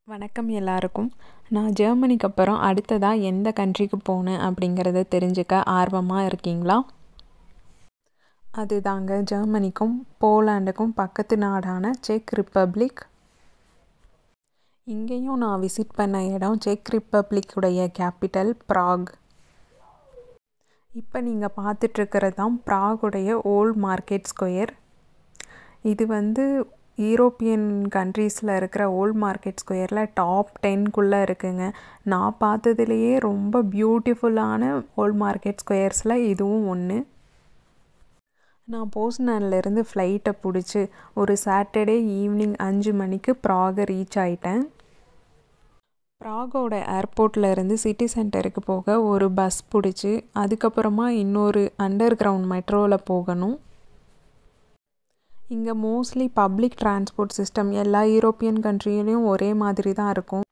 வணக்கம் எல்லாருக்கும். நான் ஜெர்மனிக்கு அப்புறம் அடுத்ததாக எந்த கண்ட்ரிக்கு போனேன் அப்படிங்கிறத தெரிஞ்சுக்க ஆர்வமாக இருக்கீங்களா? அதுதாங்க ஜெர்மனிக்கும் போலாண்டுக்கும் பக்கத்து நாடான செக் ரிப்பப்ளிக். இங்கேயும் நான் விசிட் பண்ண இடம் செக் ரிப்பப்ளிக்குடைய கேபிட்டல் ப்ராக். இப்போ நீங்கள் பார்த்துட்ருக்கிறது தான் ப்ராகுடைய ஓல்ட் மார்க்கெட் ஸ்கொயர். இது யூரோப்பியன் கண்ட்ரீஸில் இருக்கிற ஓல்ட் மார்க்கெட் ஸ்கொயரில் டாப் 10க்குள்ளே இருக்குங்க. நான் பார்த்ததுலேயே ரொம்ப பியூட்டிஃபுல்லான ஓல்ட் மார்க்கெட் ஸ்கொயர்ஸில் இதுவும் ஒன்று. நான் போஸ்னான்லேருந்து ஃப்ளைட்டை பிடிச்சி ஒரு சாட்டர்டே ஈவினிங் 5 மணிக்கு ப்ராகை ரீச் ஆகிட்டேன். ப்ராகோட ஏர்போர்ட்டில் இருந்து சிட்டி சென்டருக்கு போக ஒரு பஸ் பிடிச்சி அதுக்கப்புறமா இன்னொரு அண்டர் கிரவுண்ட் மெட்ரோவில் போகணும். இங்கே மோஸ்ட்லி பப்ளிக் டிரான்ஸ்போர்ட் சிஸ்டம் எல்லா யூரோப்பியன் கண்ட்ரிலையும் ஒரே மாதிரி தான் இருக்கும்.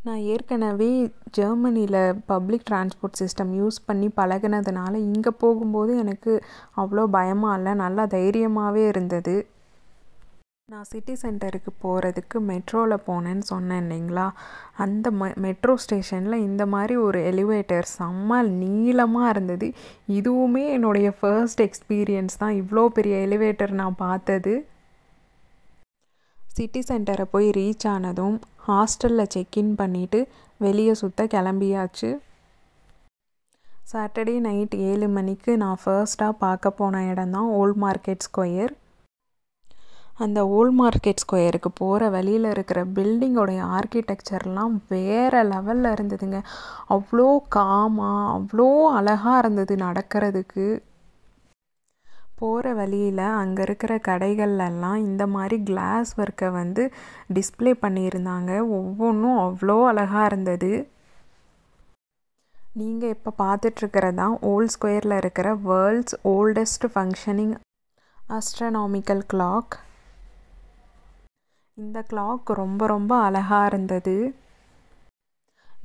நான் ஏற்கனவே ஜெர்மனியில் பப்ளிக் டிரான்ஸ்போர்ட் சிஸ்டம் யூஸ் பண்ணி பழகினதுனால இங்கே போகும்போது எனக்கு அவ்வளோ பயமாக இல்லை, நல்லா தைரியமாகவே இருந்தது. நான் சிட்டி சென்டருக்கு போகிறதுக்கு மெட்ரோவில் போனேன்னு சொன்னேன் இல்லைங்களா, அந்த மெட்ரோ ஸ்டேஷனில் இந்த மாதிரி ஒரு எலிவேட்டர் செம்ம நீளமாக இருந்தது. இதுவுமே என்னுடைய ஃபர்ஸ்ட் எக்ஸ்பீரியன்ஸ் தான், இவ்வளோ பெரிய எலிவேட்டர் நான் பார்த்தது. சிட்டி சென்டரை போய் ரீச் ஆனதும் ஹாஸ்டலில் செக்இன் பண்ணிவிட்டு வெளியே சுற்ற கிளம்பியாச்சு. சாட்டர்டே நைட் 7 மணிக்கு நான் ஃபர்ஸ்ட்டாக பார்க்க போன இடம் தான் ஓல்ட் மார்க்கெட் ஸ்கொயர். அந்த ஓல்ட் மார்க்கெட் ஸ்கொயருக்கு போகிற வழியில் இருக்கிற பில்டிங்கோடைய ஆர்கிடெக்சர்லாம் வேறு லெவலில் இருந்ததுங்க. அவ்வளோ காமாக அவ்வளோ அழகாக இருந்தது நடக்கிறதுக்கு. போகிற வழியில் அங்கே இருக்கிற கடைகள்லாம் இந்த மாதிரி கிளாஸ் ஒர்க்கை டிஸ்ப்ளே பண்ணியிருந்தாங்க. ஒவ்வொன்றும் அவ்வளோ அழகாக இருந்தது. நீங்கள் இப்போ பார்த்துட்ருக்கிறது தான் ஓல்ட் ஸ்கொயரில் இருக்கிற world's oldest functioning astronomical clock. இந்த கிளாக் ரொம்ப ரொம்ப அழகாக இருந்தது.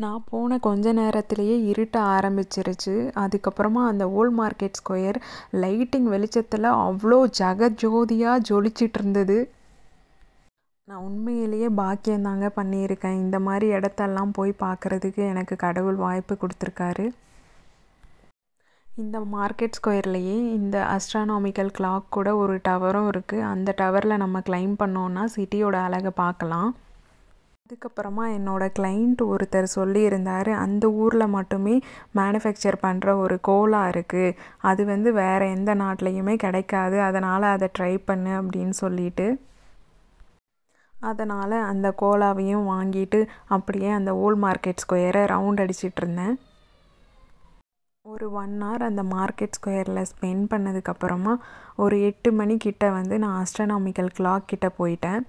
நான் போன கொஞ்ச நேரத்திலேயே இருட்ட ஆரம்பிச்சிருச்சு. அதுக்கப்புறமா அந்த ஓல்ட் மார்க்கெட் ஸ்கொயர் லைட்டிங் வெளிச்சத்தில் அவ்வளோ ஜெகஜோதியாக ஜொலிச்சிட்டு இருந்தது. நான் உண்மையிலேயே பாக்கியந்தாங்க பண்ணியிருக்கேன். இந்த மாதிரி இடத்தெல்லாம் போய் பார்க்குறதுக்கு எனக்கு கடவுள் வாய்ப்பு கொடுத்துருக்காரு. இந்த மார்க்கெட் ஸ்கொயர்லேயே இந்த அஸ்ட்ரானாமிக்கல் கிளாக் கூட ஒரு டவரும் இருக்குது. அந்த டவரில் நம்ம கிளைம் பண்ணோன்னா சிட்டியோட அழகை பார்க்கலாம். அதுக்கப்புறமா என்னோடய கிளைண்ட் ஒருத்தர் சொல்லியிருந்தார், அந்த ஊரில் மட்டுமே மேனுஃபேக்சர் பண்ணுற ஒரு கோலா இருக்குது, அது வேறு எந்த நாட்டிலையுமே கிடைக்காது, அதனால் அதை ட்ரை பண்ணு அப்படின்னு சொல்லிட்டு, அதனால் அந்த கோலாவையும் வாங்கிட்டு அப்படியே அந்த ஓல்ட் மார்க்கெட் ஸ்கொயரை ரவுண்ட் அடிச்சிட்டு இருந்தேன். ஒரு 1 hour அந்த மார்க்கெட் ஸ்கொயரில் ஸ்பெண்ட் பண்ணதுக்கப்புறமா ஒரு 8 மணிக்கிட்ட நான் அஸ்ட்ரானாமிக்கல் கிளாக் கிட்ட போயிட்டேன்.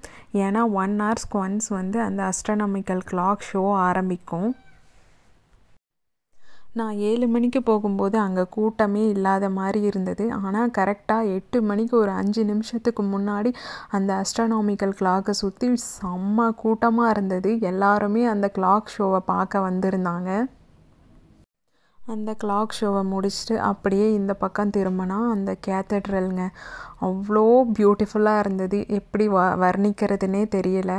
ஏன்னா 1 hourக்கு ஒன்ஸ் அந்த அஸ்ட்ரானாமிக்கல் கிளாக் ஷோ ஆரம்பிக்கும். நான் 7 மணிக்கு போகும்போது அங்கே கூட்டமே இல்லாத மாதிரி இருந்தது. ஆனால் கரெக்டாக 8 மணிக்கு ஒரு 5 நிமிஷத்துக்கு முன்னாடி அந்த அஸ்ட்ரானாமிக்கல் கிளாக்கை சுற்றி செம்ம கூட்டமாக இருந்தது. எல்லாருமே அந்த கிளாக் ஷோவை பார்க்க வந்திருந்தாங்க. அந்த கிளாக் ஷோவை முடிச்சுட்டு அப்படியே இந்த பக்கம் திரும்பினா அந்த கேத்தட்ரலுங்க, அவ்வளோ பியூட்டிஃபுல்லாக இருந்தது. எப்படி வர்ணிக்கிறதுனே தெரியல.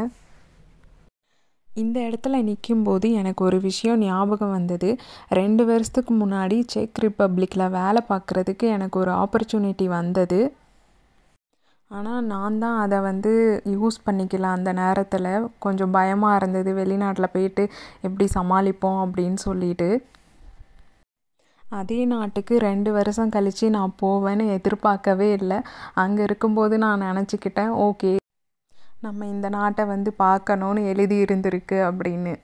இந்த இடத்துல நிற்கும்போது எனக்கு ஒரு விஷயம் ஞாபகம் வந்தது. 2 வருஷத்துக்கு முன்னாடி செக் ரிப்பப்ளிக்கில் வேலை பார்க்குறதுக்கு எனக்கு ஒரு ஆப்பர்ச்சுனிட்டி வந்தது. ஆனால் நான் தான் அதை யூஸ் பண்ணிக்கல. அந்த நேரத்தில் கொஞ்சம் பயமாக இருந்தது, வெளிநாட்டில் போயிட்டு எப்படி சமாளிப்போம் அப்படின்னு சொல்லிட்டு. அதே நாட்டுக்கு 2 வருஷம் கழித்து நான் போவேன்னு எதிர்பார்க்கவே இல்லை. அங்கே இருக்கும்போது நான் நினச்சிக்கிட்டேன், ஓகே நம்ம இந்த நாட்டை பார்க்கணுன்னு எழுதி இருந்திருக்கு அப்படின்னு.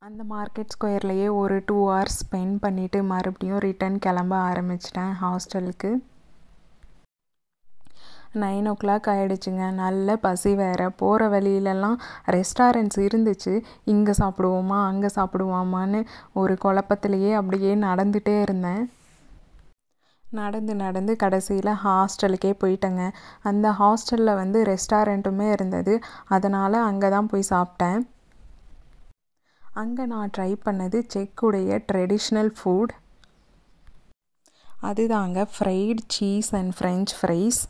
அந்த மார்க்கெட் ஸ்கொயர்லேயே ஒரு 2 hours ஸ்பெண்ட் பண்ணிவிட்டு மறுபடியும் ரிட்டர்ன் கிளம்ப ஆரம்பிச்சிட்டேன் ஹாஸ்டலுக்கு. 9 o'clock ஆகிடுச்சுங்க. நல்ல பசி வேறு. போகிற வழியிலலாம் ரெஸ்டாரண்ட்ஸ் இருந்துச்சு. இங்கே சாப்பிடுவோமா அங்கே சாப்பிடுவோமான்னு ஒரு குழப்பத்திலேயே அப்படியே நடந்துகிட்டே இருந்தேன். நடந்து கடைசியில் ஹாஸ்டலுக்கே போயிட்டேங்க. அந்த ஹாஸ்டலில் ரெஸ்டாரண்ட்டுமே இருந்தது, அதனால் அங்கே தான் போய் சாப்பிட்டேன். அங்கே நான் ட்ரை பண்ணது செக்குடைய ட்ரெடிஷ்னல் ஃபுட். அதுதாங்க fried cheese and french fries.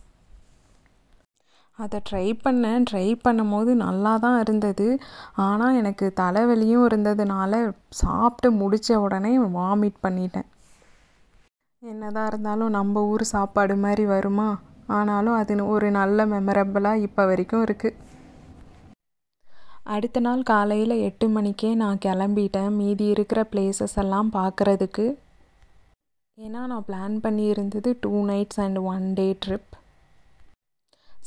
அதை ட்ரை பண்ணும்போது நல்லா தான் இருந்தது. ஆனால் எனக்கு தலைவலியும் இருந்ததுனால சாப்பிட்டு முடித்த உடனே வாமிட் பண்ணிட்டேன். என்னதான் இருந்தாலும் நம்ம ஊர் சாப்பாடு மாதிரி வருமா? ஆனாலும் அது ஒரு நல்ல மெமரபிளாக இப்போ வரைக்கும் இருக்குது. அடுத்த நாள் காலையில் 8 மணிக்கே நான் கிளம்பிட்டேன் மீதி இருக்கிற பிளேசஸ் எல்லாம் பார்க்குறதுக்கு. ஏன்னா நான் பிளான் பண்ணியிருந்தது 2 nights and 1 day trip.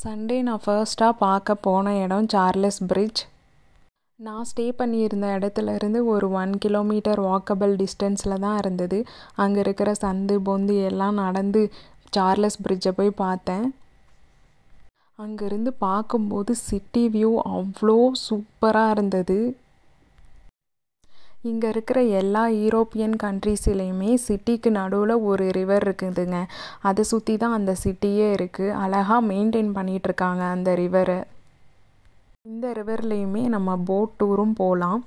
Sunday நான் ஃபர்ஸ்ட்டாக பார்க்க போன இடம் சார்லஸ் பிரிட்ஜ். நான் ஸ்டே பண்ணியிருந்த இடத்துலேருந்து ஒரு 1 கிலோமீட்டர் வாக்கபிள் டிஸ்டன்ஸில் தான் இருந்தது. அங்கே இருக்கிற சந்து பொந்து எல்லாம் நடந்து சார்லஸ் பிரிட்ஜை போய் பார்த்தேன். அங்கேருந்து பார்க்கும்போது சிட்டி வியூ அவ்வளோ சூப்பராக இருந்தது. இங்கே இருக்கிற எல்லா யூரோப்பியன் கண்ட்ரீஸ்லேயுமே சிட்டிக்கு நடுவில் ஒரு ரிவர் இருக்குதுங்க. அதை சுற்றி தான் அந்த சிட்டியே இருக்குது. அழகாக மெயின்டைன் பண்ணிகிட்ருக்காங்க அந்த ரிவரை. இந்த ரிவர்லேயுமே நம்ம போட் டூரும் போகலாம்.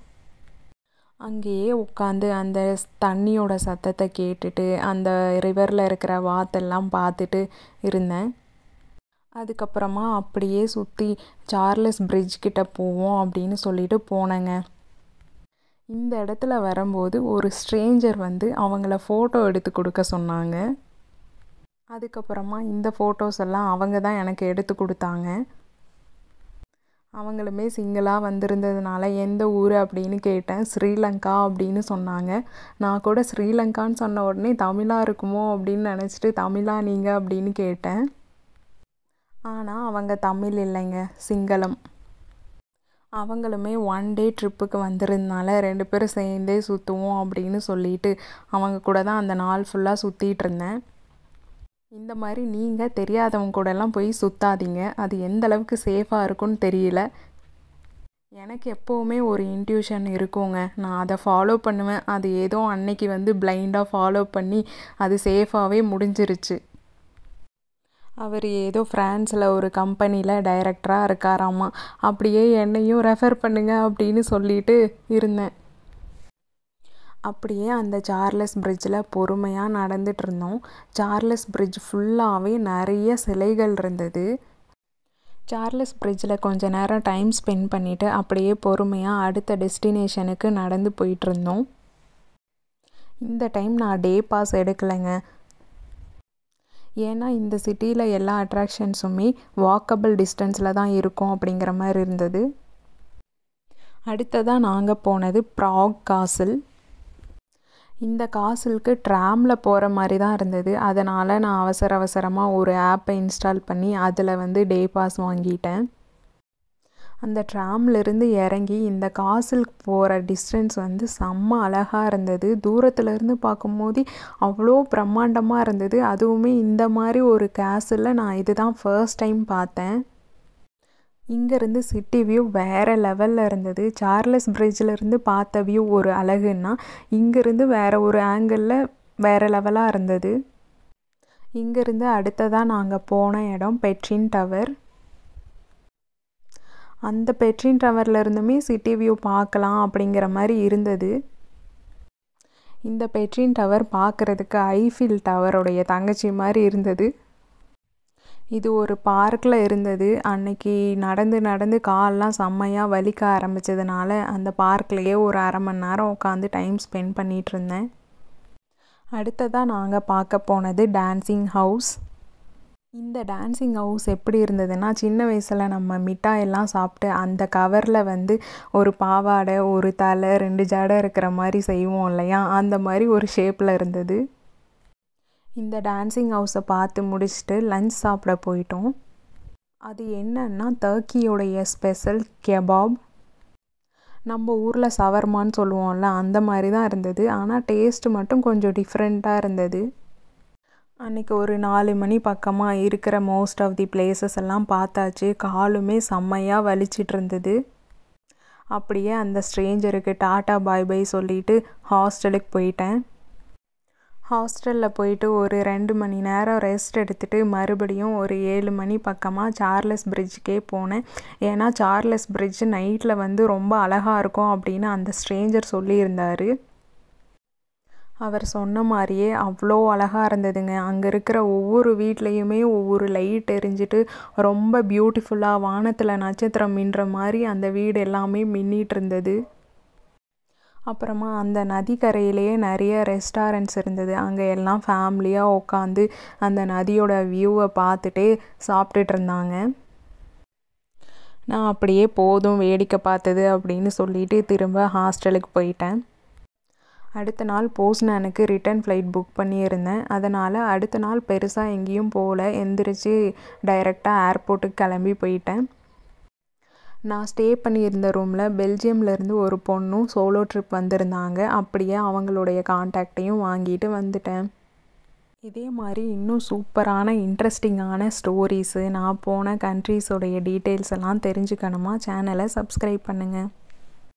அங்கேயே உட்காந்து அந்த தண்ணியோட சத்தத்தை கேட்டுட்டு அந்த ரிவரில் இருக்கிற வாத்தெல்லாம் பார்த்துட்டு இருந்தேன். அதுக்கப்புறமா அப்படியே சுற்றி சார்லஸ் பிரிட்ஜ் கிட்ட போவோம் அப்படின்னு சொல்லிட்டு போனேங்க. இந்த இடத்துல வரும்போது ஒரு ஸ்ட்ரேஞ்சர் வந்து அவங்கள ஃபோட்டோ எடுத்து கொடுக்க சொன்னாங்க. அதுக்கப்புறமா இந்த ஃபோட்டோஸ் எல்லாம் அவங்க தான் எனக்கு எடுத்து கொடுத்தாங்க. அவங்களுமே சிங்கிளாக வந்திருந்ததுனால எந்த ஊர் அப்படின்னு கேட்டேன். ஸ்ரீலங்கா அப்படின்னு சொன்னாங்க. நான் கூட ஸ்ரீலங்கான்னு சொன்ன உடனே தமிழாக இருக்குமோ அப்படின்னு நினச்சிட்டு தமிழா நீங்கள் அப்படின்னு கேட்டேன். ஆனால் அவங்க தமிழ் இல்லைங்க, சிங்களம். அவங்களுமே 1 day ட்ரிப்புக்கு வந்திருந்தனால 2 பேரும் சேர்ந்தே சுற்றுவோம் அப்படின்னு சொல்லிட்டு அவங்க கூட தான் அந்த நாள் ஃபுல்லாக சுற்றிட்டு இருந்தேன். இந்த மாதிரி நீங்கள் தெரியாதவங்க கூடலாம் போய் சுற்றாதீங்க. அது எந்த அளவுக்கு சேஃபாக இருக்குன்னு தெரியல. எனக்கு எப்போவுமே ஒரு இன்ட்யூஷன் இருக்குங்க, நான் அதை ஃபாலோ பண்ணுவேன். அது ஏதோ அன்னைக்கு வந்து பிளைண்டாக ஃபாலோ பண்ணி அது சேஃபாகவே முடிஞ்சிருச்சு. அவர் ஏதோ ஃப்ரான்ஸில் ஒரு கம்பெனியில் டைரக்டராக இருக்காராமா. அப்படியே என்னையும் ரெஃபர் பண்ணுங்க அப்படின்னு சொல்லிட்டு இருந்தேன். அப்படியே அந்த சார்லஸ் பிரிட்ஜில் பொறுமையாக நடந்துட்டு இருந்தோம். சார்லஸ் பிரிட்ஜ் ஃபுல்லாகவே நிறைய சிலைகள் இருந்தது. சார்லஸ் பிரிட்ஜில் கொஞ்ச நேரம் டைம் ஸ்பெண்ட் பண்ணிவிட்டு அப்படியே பொறுமையாக அடுத்த டெஸ்டினேஷனுக்கு நடந்து போயிட்டுருந்தோம். இந்த டைம் நான் டே பாஸ் எடுக்கலைங்க. ஏன்னா இந்த சிட்டியில் எல்லா அட்ராக்ஷன்ஸுமே வாக்கபிள் டிஸ்டன்ஸில் தான் இருக்கும் அப்படிங்கிற மாதிரி இருந்தது. அடுத்ததாக நாங்கள் போனது ப்ராக் காசில். இந்த காசிலுக்கு ட்ராமில் போகிற மாதிரி தான் இருந்தது. அதனால் நான் அவசரமாக ஒரு ஆப்பை இன்ஸ்டால் பண்ணி அதில் வந்து டே பாஸ் வாங்கிட்டேன். அந்த ட்ராம்லேருந்து இறங்கி இந்த காசிலுக்கு போகிற டிஸ்டன்ஸ் வந்து செம்ம அழகாக இருந்தது. தூரத்துலேருந்து பார்க்கும்போது அவ்வளோ பிரம்மாண்டமாக இருந்தது. அதுவுமே இந்த மாதிரி ஒரு கேசலில் நான் இதுதான் ஃபர்ஸ்ட் டைம் பார்த்தேன். இங்கேருந்து சிட்டி வியூ வேறு லெவலில் இருந்தது. சார்லஸ் பிரிட்ஜிலேருந்து பார்த்த வியூ ஒரு அழகுன்னா இங்கேருந்து வேறு ஒரு ஆங்கிளில் வேறு லெவலாக இருந்தது. இங்கேருந்து அடுத்ததாக நாங்கள் போன இடம் பெட்ரின் டவர். அந்த பெட்ரின் டவரில் இருந்துமே சிட்டி வியூ பார்க்கலாம் அப்படிங்கிற மாதிரி இருந்தது. இந்த பெட்ரின் டவர் பார்க்குறதுக்கு ஐஃபில் டவருடைய தங்கச்சி மாதிரி இருந்தது. இது ஒரு பார்க்கில் இருந்தது. அன்னைக்கு நடந்து கால்லாம் செம்மையாக வலிக்க ஆரம்பித்ததுனால அந்த பார்க்லேயே ஒரு 1/2 மணி நேரம் உட்காந்து டைம் ஸ்பெண்ட் பண்ணிகிட்டு இருந்தேன். அடுத்ததாக நாங்கள் பார்க்க போனது டான்சிங் ஹவுஸ். இந்த டான்சிங் ஹவுஸ் எப்படி இருந்ததுன்னா, சின்ன வயசில் நம்ம மிட்டாயெல்லாம் சாப்பிட்டு அந்த கவரில் வந்து ஒரு பாவாடை, ஒரு தலை, 2 ஜடை இருக்கிற மாதிரி செய்வோம் இல்லையா, அந்த மாதிரி ஒரு ஷேப்பில் இருந்தது. இந்த டான்சிங் ஹவுஸை பார்த்து முடிச்சுட்டு லஞ்ச் சாப்பிட போயிட்டோம். அது என்னன்னா டர்க்கியோடைய ஸ்பெஷல் கெபாப். நம்ம ஊரில் சவர்மான்னு சொல்லுவோம்ல, அந்த மாதிரி தான் இருந்தது. ஆனால் டேஸ்ட் மட்டும் கொஞ்சம் டிஃப்ரெண்ட்டாக இருந்தது. அன்றைக்கி ஒரு 4 மணி பக்கமாக இருக்கிற மோஸ்ட் ஆஃப் தி பிளேசஸ் எல்லாம் பார்த்தாச்சு. காலுமே செம்மையாக வலிச்சிட்டு இருந்தது. அப்படியே அந்த ஸ்ட்ரேஞ்சருக்கு டாட்டா பாய் பாய் சொல்லிவிட்டு ஹாஸ்டலுக்கு போயிட்டேன். ஹாஸ்டலில் போயிட்டு ஒரு 2 மணி நேரம் ரெஸ்ட் எடுத்துகிட்டு மறுபடியும் ஒரு 7 மணி பக்கமாக சார்லஸ் பிரிட்ஜுக்கே போனேன். ஏன்னா சார்லஸ் பிரிட்ஜ் நைட்டில் வந்து ரொம்ப அழகாக இருக்கும் அப்படின்னு அந்த ஸ்ட்ரேஞ்சர் சொல்லியிருந்தார். அவர் சொன்ன மாதிரியே அவ்வளோ அழகாக இருந்ததுங்க. அங்கே இருக்கிற ஒவ்வொரு வீட்லேயுமே ஒவ்வொரு லைட் எரிஞ்சிட்டு ரொம்ப பியூட்டிஃபுல்லாக வானத்தில் நட்சத்திரம் மின்ற மாதிரி அந்த வீடு எல்லாமே மின்னிட்டு இருந்தது. அப்புறமா அந்த நதிக்கரையிலேயே நிறைய ரெஸ்டாரண்ட்ஸ் இருந்தது. அங்கே எல்லாம் ஃபேமிலியாக உட்காந்து அந்த நதியோட வியூவை பார்த்துட்டே சாப்பிட்டுட்டு இருந்தாங்க. நான் அப்படியே போதும் வேடிக்கை பார்த்தது அப்படின்னு சொல்லிட்டு திரும்ப ஹாஸ்டலுக்கு போயிட்டேன். அடுத்த நாள் போஸ்னானுக்கு ரிட்டன் ஃப்ளைட் புக் பண்ணியிருந்தேன். அதனால் அடுத்த நாள் பெருசாக எங்கேயும் போகல. எந்திரிச்சு டைரெக்டாக ஏர்போர்ட்டுக்கு கிளம்பி போயிட்டேன். நான் ஸ்டே பண்ணியிருந்த ரூமில் பெல்ஜியம்லேருந்து ஒரு பொண்ணும் சோலோ ட்ரிப் வந்திருந்தாங்க. அப்படியே அவங்களுடைய கான்டாக்டையும் வாங்கிட்டு வந்துட்டேன். இதே மாதிரி இன்னும் சூப்பரான இன்ட்ரெஸ்டிங்கான ஸ்டோரிஸு, நான் போன கண்ட்ரீஸோடைய டீட்டெயில்ஸ் எல்லாம் தெரிஞ்சுக்கணுமா சேனலை சப்ஸ்கிரைப் பண்ணுங்கள்.